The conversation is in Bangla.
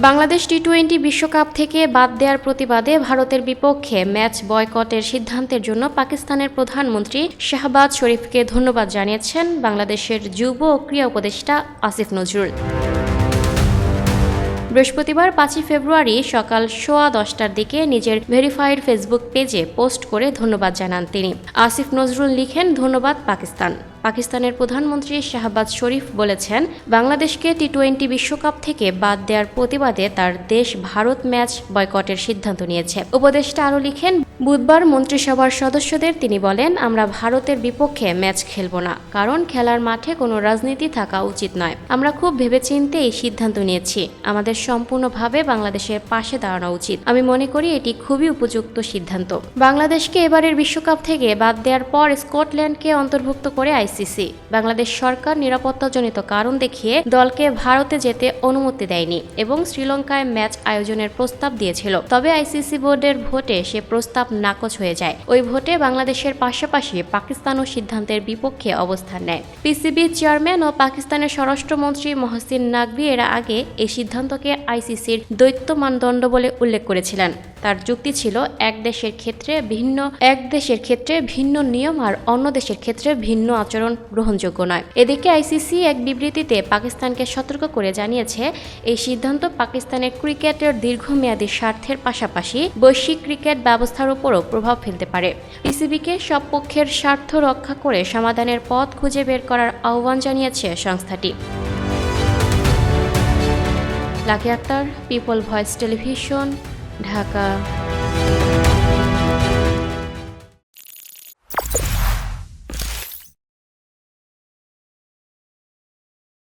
বাংলাদেশ টি-20 বিশ্বকাপ থেকে বাদ দেওয়ার প্রতিবাদে ভারতের বিপক্ষে ম্যাচ বয়কটের সিদ্ধান্তের জন্য পাকিস্তানের প্রধানমন্ত্রী শাহবাজ শরীফকে ধন্যবাদ জানিয়েছেন বাংলাদেশের যুব ও ক্রীড়া উপদেষ্টা আসিফ নজরুল। বৃহস্পতিবার ৫ ফেব্রুয়ারি সকাল 10:15টার দিকে নিজের ভেরিফাইড ফেসবুক পেজে পোস্ট করে ধন্যবাদ জানান তিনি। আসিফ নজরুল লিখেন, ধন্যবাদ পাকিস্তান। পাকিস্তানের প্রধানমন্ত্রী শাহবাজ শরীফ বলেছেন, বাংলাদেশকে টি-20 বিশ্বকাপ থেকে বাদ দেওয়ার প্রতিবাদে তার দেশ ভারত ম্যাচ বয়কটের সিদ্ধান্ত নিয়েছে। উপদেষ্টা আরও লিখেন, বুধবার মন্ত্রিসভার সদস্যদের তিনি বলেন, আমরা ভারতের বিপক্ষে ম্যাচ খেলব না, কারণ খেলার মাঠে কোনো রাজনীতি থাকা উচিত নয়। আমরা খুব ভেবেচিন্তে এই সিদ্ধান্ত নিয়েছি। আমাদের সম্পূর্ণভাবে বাংলাদেশের পাশে দাঁড়ানো উচিত। আমি মনে করি এটি খুবই উপযুক্ত সিদ্ধান্ত। বাংলাদেশকে এবারের বিশ্বকাপ থেকে বাদ দেওয়ার পর স্কটল্যান্ডকে অন্তর্ভুক্ত করে আইসিসি। বাংলাদেশ সরকার নিরাপত্তাজনিত কারণ দেখিয়ে দলকে ভারতে যেতে অনুমতি দেয়নি এবং শ্রীলঙ্কায় ম্যাচ আয়োজনের প্রস্তাব দিয়েছিল। তবে আইসিসি বোর্ডের ভোটে সে প্রস্তাব নাকচ হয়ে যায়। ওই ভোটে বাংলাদেশের পাশাপাশি পাকিস্তানও সিদ্ধান্তের বিপক্ষে অবস্থান নেয়। পিসিবি চেয়ারম্যান ও পাকিস্তানের স্বরাষ্ট্রমন্ত্রী মহসিন নাকভি এর আগে এই সিদ্ধান্তকে আইসিসির দ্বৈত মানদণ্ড বলে উল্লেখ করেছিলেন। তার যুক্তি ছিল, এক দেশের ক্ষেত্রে ভিন্ন নিয়ম আর অন্য দেশের ক্ষেত্রে ভিন্ন আচরণ গ্রহণযোগ্য নয়। এদিকে আইসিসি এক বিবৃতিতে পাকিস্তানকে সতর্ক করে জানিয়েছে, এই সিদ্ধান্ত পাকিস্তানের ক্রিকেটের দীর্ঘমেয়াদী স্বার্থের পাশাপাশি বৈশ্বিক ক্রিকেট ব্যবস্থার উপরও প্রভাব ফেলতে পারে। পিসিবিকে সব পক্ষের স্বার্থ রক্ষা করে সমাধানের পথ খুঁজে বের করার আহ্বান জানিয়েছে সংস্থাটি। লাকি আক্তার, পিপল ভয়েস টেলিভিশন, ঢাকা।